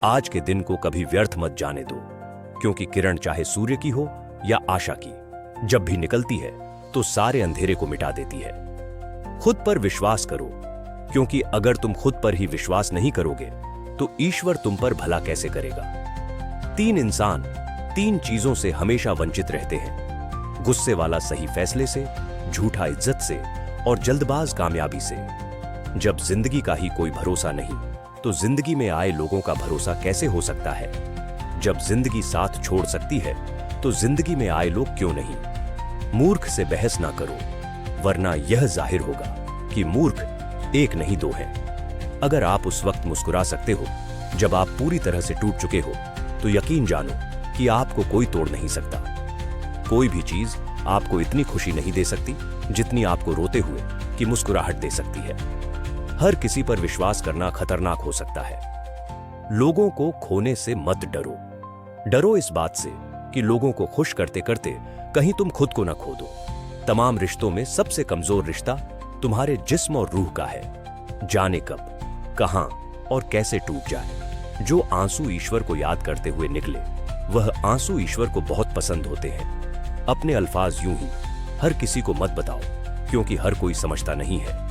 आज के दिन को कभी व्यर्थ मत जाने दो, क्योंकि किरण चाहे सूर्य की हो या आशा की, जब भी निकलती है तो सारे अंधेरे को मिटा देती है। खुद पर विश्वास करो, क्योंकि अगर तुम खुद पर ही विश्वास नहीं करोगे तो ईश्वर तुम पर भला कैसे करेगा। तीन इंसान तीन चीजों से हमेशा वंचित रहते हैं: गुस्से वाला सही फैसले से, झूठा इज्जत से और जल्दबाज कामयाबी से। जब जिंदगी का ही कोई भरोसा नहीं तो जिंदगी में आए लोगों का भरोसा कैसे हो सकता है। जब जिंदगी साथ छोड़ सकती है तो जिंदगी में आए लोग क्यों नहीं। मूर्ख से बहस ना करो, वरना यह जाहिर होगा कि मूर्ख एक नहीं दो हैं। अगर आप उस वक्त मुस्कुरा सकते हो जब आप पूरी तरह से टूट चुके हो, तो यकीन जानो कि आपको कोई तोड़ नहीं सकता। कोई भी चीज आपको इतनी खुशी नहीं दे सकती जितनी आपको रोते हुए की मुस्कुराहट दे सकती है। हर किसी पर विश्वास करना खतरनाक हो सकता है। लोगों को खोने से मत डरो। डरो इस बात से कि लोगों को खुश करते करते कहीं तुम खुद को न खो दो। तमाम रिश्तों में सबसे कमजोर रिश्ता तुम्हारे जिस्म और रूह का है। जाने कब, कहां और कैसे टूट जाए। जो आंसू ईश्वर को याद करते हुए निकले, वह आंसू ईश्वर को बहुत पसंद होते हैं। अपने अल्फाज यूं ही हर किसी को मत बताओ, क्योंकि हर कोई समझता नहीं है।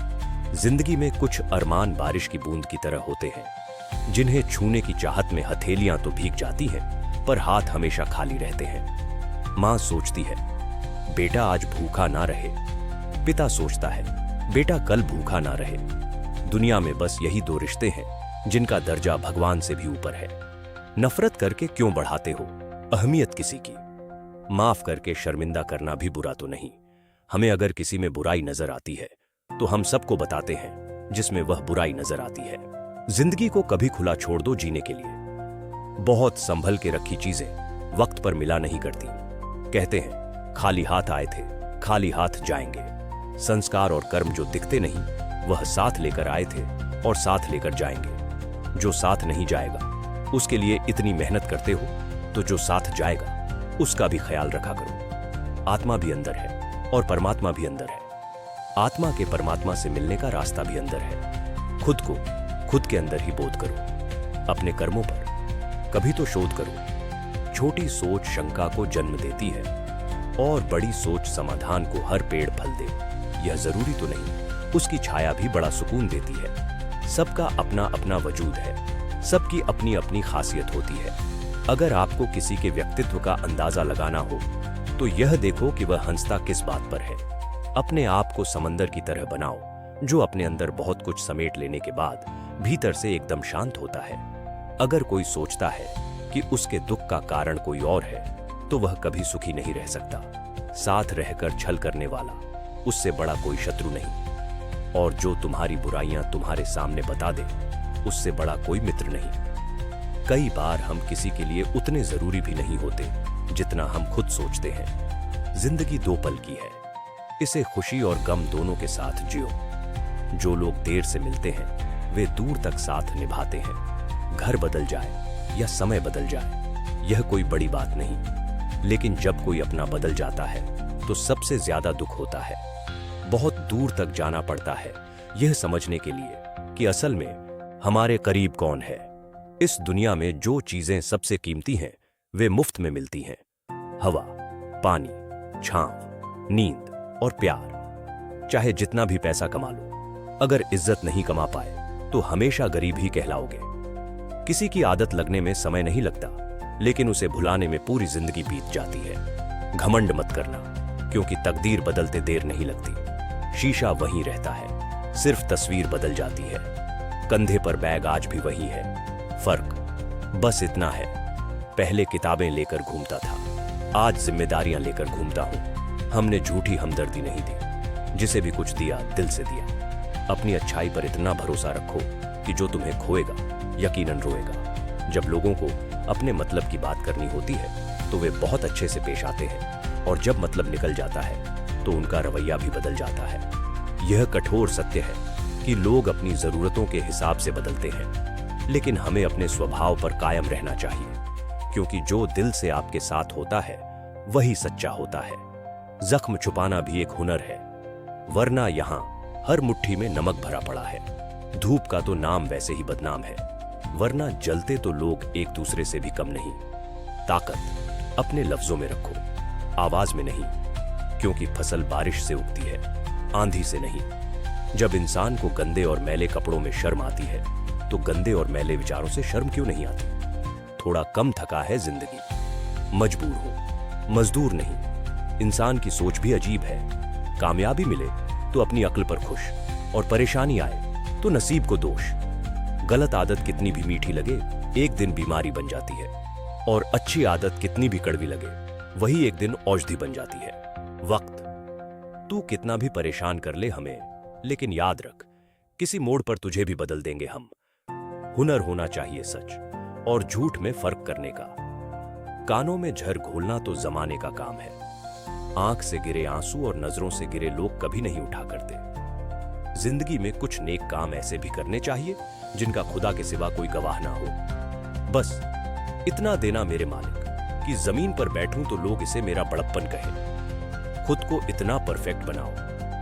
जिंदगी में कुछ अरमान बारिश की बूंद की तरह होते हैं, जिन्हें छूने की चाहत में हथेलियां तो भीग जाती हैं, पर हाथ हमेशा खाली रहते हैं। मां सोचती है बेटा आज भूखा ना रहे, पिता सोचता है बेटा कल भूखा ना रहे। दुनिया में बस यही दो रिश्ते हैं जिनका दर्जा भगवान से भी ऊपर है। नफरत करके क्यों बढ़ाते हो अहमियत किसी की। माफ करके शर्मिंदा करना भी बुरा तो नहीं। हमें अगर किसी में बुराई नजर आती है तो हम सबको बताते हैं जिसमें वह बुराई नजर आती है। जिंदगी को कभी खुला छोड़ दो जीने के लिए। बहुत संभल के रखी चीजें वक्त पर मिला नहीं करती। कहते हैं खाली हाथ आए थे, खाली हाथ जाएंगे। संस्कार और कर्म जो दिखते नहीं, वह साथ लेकर आए थे और साथ लेकर जाएंगे। जो साथ नहीं जाएगा उसके लिए इतनी मेहनत करते हो, तो जो साथ जाएगा उसका भी ख्याल रखा करो। आत्मा भी अंदर है और परमात्मा भी अंदर है। आत्मा के परमात्मा से मिलने का रास्ता भी अंदर है। खुद को खुद के अंदर ही बोध करो। अपने कर्मों पर कभी तो शोध करो। छोटी सोच शंका को जन्म देती है और बड़ी सोच समाधान को हर पेड़ फल दे, यह जरूरी तो नहीं। उसकी छाया भी बड़ा सुकून देती है। सबका अपना अपना वजूद है, सबकी अपनी अपनी खासियत होती है। अगर आपको किसी के व्यक्तित्व का अंदाजा लगाना हो तो यह देखो कि वह हंसता किस बात पर है। अपने आप को समंदर की तरह बनाओ, जो अपने अंदर बहुत कुछ समेट लेने के बाद भीतर से एकदम शांत होता है। अगर कोई सोचता है कि उसके दुख का कारण कोई और है, तो वह कभी सुखी नहीं रह सकता। साथ रहकर छल करने वाला उससे बड़ा कोई शत्रु नहीं, और जो तुम्हारी बुराइयां तुम्हारे सामने बता दे, उससे बड़ा कोई मित्र नहीं। कई बार हम किसी के लिए उतने जरूरी भी नहीं होते जितना हम खुद सोचते हैं। जिंदगी दो पल की है, इसे खुशी और गम दोनों के साथ जियो। जो लोग देर से मिलते हैं वे दूर तक साथ निभाते हैं। घर बदल जाए या समय बदल जाए, यह कोई बड़ी बात नहीं, लेकिन जब कोई अपना बदल जाता है तो सबसे ज्यादा दुख होता है। बहुत दूर तक जाना पड़ता है यह समझने के लिए कि असल में हमारे करीब कौन है। इस दुनिया में जो चीजें सबसे कीमती हैं वे मुफ्त में मिलती हैं: हवा, पानी, छांव, नींद और प्यार। चाहे जितना भी पैसा कमा लो, अगर इज्जत नहीं कमा पाए तो हमेशा गरीब ही कहलाओगे। किसी की आदत लगने में समय नहीं लगता, लेकिन उसे भुलाने में पूरी जिंदगी बीत जाती है। घमंड मत करना, क्योंकि तकदीर बदलते देर नहीं लगती। शीशा वहीं रहता है, सिर्फ तस्वीर बदल जाती है। कंधे पर बैग आज भी वही है, फर्क बस इतना है, पहले किताबें लेकर घूमता था, आज जिम्मेदारियां लेकर घूमता हूं। हमने झूठी हमदर्दी नहीं दी, जिसे भी कुछ दिया दिल से दिया। अपनी अच्छाई पर इतना भरोसा रखो कि जो तुम्हें खोएगा यकीनन रोएगा। जब लोगों को अपने मतलब की बात करनी होती है तो वे बहुत अच्छे से पेश आते हैं, और जब मतलब निकल जाता है तो उनका रवैया भी बदल जाता है। यह कठोर सत्य है कि लोग अपनी जरूरतों के हिसाब से बदलते हैं, लेकिन हमें अपने स्वभाव पर कायम रहना चाहिए, क्योंकि जो दिल से आपके साथ होता है वही सच्चा होता है। जख्म छुपाना भी एक हुनर है, वरना यहां हर मुट्ठी में नमक भरा पड़ा है। धूप का तो नाम वैसे ही बदनाम है, वरना जलते तो लोग एक दूसरे से भी कम नहीं। ताकत अपने लफ्जों में रखो, आवाज में नहीं, क्योंकि फसल बारिश से उगती है, आंधी से नहीं। जब इंसान को गंदे और मैले कपड़ों में शर्म आती है, तो गंदे और मैले विचारों से शर्म क्यों नहीं आती? थोड़ा कम थका है जिंदगी, मजबूर हो, मजदूर नहीं। इंसान की सोच भी अजीब है। कामयाबी मिले तो अपनी अक्ल पर खुश, और परेशानी आए तो नसीब को दोष। गलत आदत कितनी भी मीठी लगे, एक दिन बीमारी बन जाती है, और अच्छी आदत कितनी भी कड़वी लगे, वही एक दिन औषधि बन जाती है। वक्त तू कितना भी परेशान कर ले हमें, लेकिन याद रख, किसी मोड़ पर तुझे भी बदल देंगे हम। हुनर होना चाहिए सच और झूठ में फर्क करने का। कानों में झर घोलना तो जमाने का काम है। आंख से गिरे आंसू और नजरों से गिरे लोग कभी नहीं उठा करते। जिंदगी में कुछ नेक काम ऐसे भी करने चाहिए जिनका खुदा के सिवा कोई गवाह ना हो। बस इतना देना मेरे मालिक कि जमीन पर बैठूं तो लोग इसे मेरा बड़प्पन कहें। खुद को इतना परफेक्ट बनाओ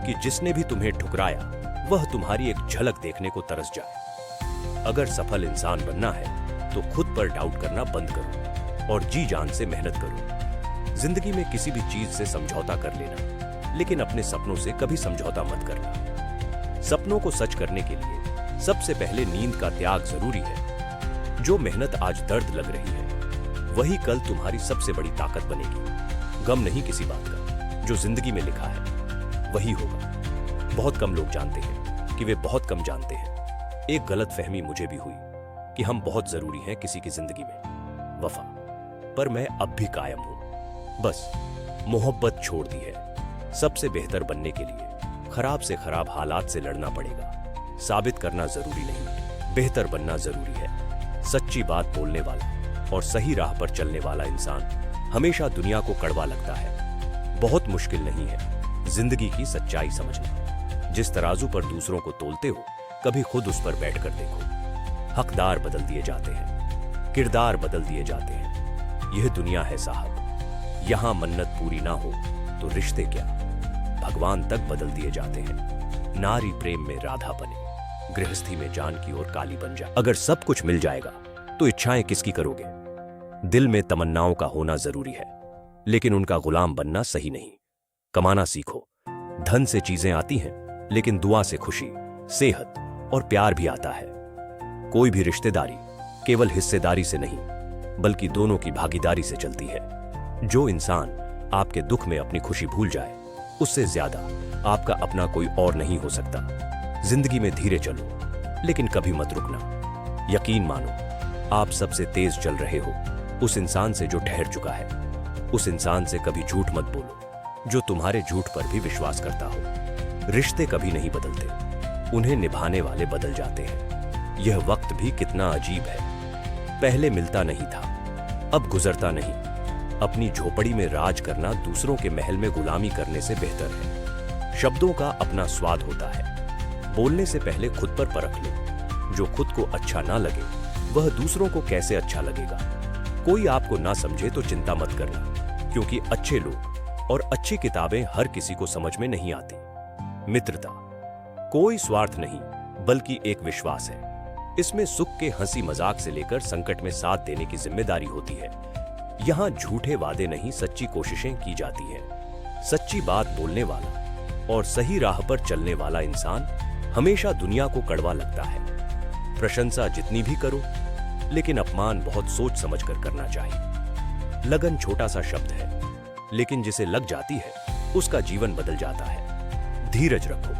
कि जिसने भी तुम्हें ठुकराया वह तुम्हारी एक झलक देखने को तरस जाए। अगर सफल इंसान बनना है तो खुद पर डाउट करना बंद करो और जी जान से मेहनत करो। जिंदगी में किसी भी चीज से समझौता कर लेना, लेकिन अपने सपनों से कभी समझौता मत करना। सपनों को सच करने के लिए सबसे पहले नींद का त्याग जरूरी है। जो मेहनत आज दर्द लग रही है, वही कल तुम्हारी सबसे बड़ी ताकत बनेगी। गम नहीं किसी बात का, जो जिंदगी में लिखा है वही होगा। बहुत कम लोग जानते हैं कि वे बहुत कम जानते हैं। एक गलत फहमी मुझे भी हुई कि हम बहुत जरूरी हैं किसी की जिंदगी में, वफा। पर मैं अब भी कायम हूं। बस मोहब्बत छोड़ दी है। सबसे बेहतर बनने के लिए खराब से खराब हालात से लड़ना पड़ेगा। साबित करना जरूरी नहीं, बेहतर बनना जरूरी है। सच्ची बात बोलने वाला और सही राह पर चलने वाला इंसान हमेशा दुनिया को कड़वा लगता है। बहुत मुश्किल नहीं है जिंदगी की सच्चाई समझना। जिस तराजू पर दूसरों को तोलते हो, कभी खुद उस पर बैठकर देखो। हकदार बदल दिए जाते हैं, किरदार बदल दिए जाते हैं। यह दुनिया है साहब, यहां मन्नत पूरी ना हो तो रिश्ते क्या, भगवान तक बदल दिए जाते हैं। नारी प्रेम में राधा बने, गृहस्थी में जानकी और काली बन जाए। अगर सब कुछ मिल जाएगा तो इच्छाएं किसकी करोगे? दिल में तमन्नाओं का होना जरूरी है, लेकिन उनका गुलाम बनना सही नहीं। कमाना सीखो। धन से चीजें आती हैं, लेकिन दुआ से खुशी, सेहत और प्यार भी आता है। कोई भी रिश्तेदारी केवल हिस्सेदारी से नहीं, बल्कि दोनों की भागीदारी से चलती है। जो इंसान आपके दुख में अपनी खुशी भूल जाए, उससे ज्यादा आपका अपना कोई और नहीं हो सकता। जिंदगी में धीरे चलो, लेकिन कभी मत रुकना। यकीन मानो, आप सबसे तेज चल रहे हो उस इंसान से जो ठहर चुका है। उस इंसान से कभी झूठ मत बोलो जो तुम्हारे झूठ पर भी विश्वास करता हो। रिश्ते कभी नहीं बदलते, उन्हें निभाने वाले बदल जाते हैं। यह वक्त भी कितना अजीब है। पहले मिलता नहीं था, अब गुजरता नहीं। अपनी झोपड़ी में राज करना दूसरों के महल में गुलामी करने से बेहतर है। शब्दों का अपना स्वाद होता है। बोलने से पहले खुद पर परख लो। जो खुद को अच्छा ना लगे, वह दूसरों को कैसे अच्छा लगेगा? कोई आपको ना समझे तो चिंता मत करना, क्योंकि अच्छे लोग और अच्छी किताबें हर किसी को समझ में नहीं आती। मित्रता कोई स्वार्थ नहीं, बल्कि एक विश्वास है। इसमें सुख के हंसी मजाक से लेकर संकट में साथ देने की जिम्मेदारी होती है। यहां झूठे वादे नहीं, सच्ची कोशिशें की जाती हैं। सच्ची बात बोलने वाला और सही राह पर चलने वाला इंसान हमेशा दुनिया को कड़वा लगता है। प्रशंसा जितनी भी करो, लेकिन अपमान बहुत सोच समझ कर करना चाहिए। लगन छोटा सा शब्द है, लेकिन जिसे लग जाती है उसका जीवन बदल जाता है। धीरज रखो,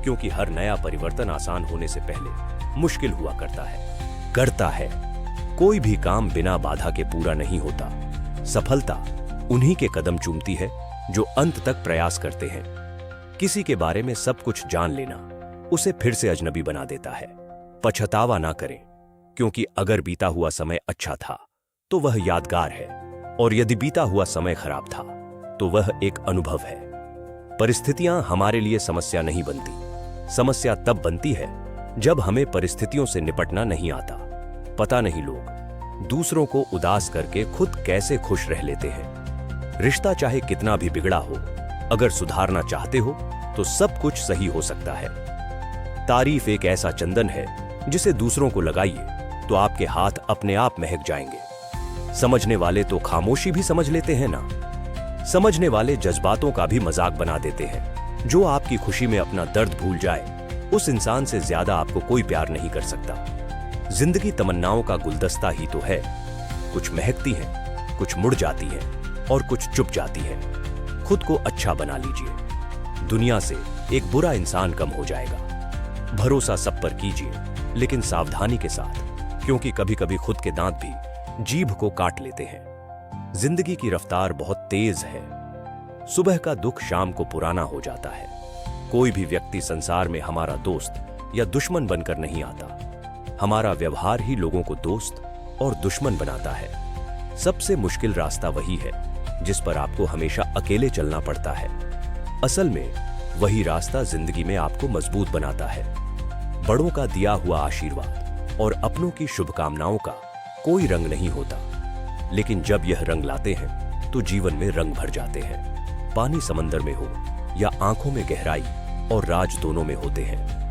क्योंकि हर नया परिवर्तन आसान होने से पहले मुश्किल हुआ करता है। कोई भी काम बिना बाधा के पूरा नहीं होता। सफलता उन्हीं के कदम चूमती है जो अंत तक प्रयास करते हैं। किसी के बारे में सब कुछ जान लेना उसे फिर से अजनबी बना देता है। पछतावा ना करें, क्योंकि अगर बीता हुआ समय अच्छा था तो वह यादगार है, और यदि बीता हुआ समय खराब था तो वह एक अनुभव है। परिस्थितियां हमारे लिए समस्या नहीं बनती। समस्या तब बनती है जब हमें परिस्थितियों से निपटना नहीं आता। पता नहीं लोग दूसरों को उदास करके खुद कैसे खुश रह लेते हैं। रिश्ता चाहे कितना भी बिगड़ा हो, अगर सुधारना चाहते हो तो सब कुछ सही हो सकता है। तारीफ एक ऐसा चंदन है जिसे दूसरों को लगाइए तो आपके हाथ अपने आप महक जाएंगे। समझने वाले तो खामोशी भी समझ लेते हैं ना। समझने वाले जज्बातों का भी मजाक बना देते हैं। जो आपकी खुशी में अपना दर्द भूल जाए, उस इंसान से ज्यादा आपको कोई प्यार नहीं कर सकता। जिंदगी तमन्नाओं का गुलदस्ता ही तो है। कुछ महकती है, कुछ मुड़ जाती है और कुछ चुप जाती है। खुद को अच्छा बना लीजिए, दुनिया से एक बुरा इंसान कम हो जाएगा। भरोसा सब पर कीजिए, लेकिन सावधानी के साथ, क्योंकि कभी कभी खुद के दांत भी जीभ को काट लेते हैं। जिंदगी की रफ्तार बहुत तेज है। सुबह का दुख शाम को पुराना हो जाता है। कोई भी व्यक्ति संसार में हमारा दोस्त या दुश्मन बनकर नहीं आता। हमारा व्यवहार ही लोगों को दोस्त और दुश्मन बनाता है। सबसे मुश्किल रास्ता वही है जिस पर आपको हमेशा अकेले चलना पड़ता है। असल में वही रास्ता जिंदगी में आपको मजबूत बनाता है। बड़ों का दिया हुआ आशीर्वाद और अपनों की शुभकामनाओं का कोई रंग नहीं होता, लेकिन जब यह रंग लाते हैं तो जीवन में रंग भर जाते हैं। पानी समंदर में हो या आंखों में गहराई और राज दोनों में होते हैं।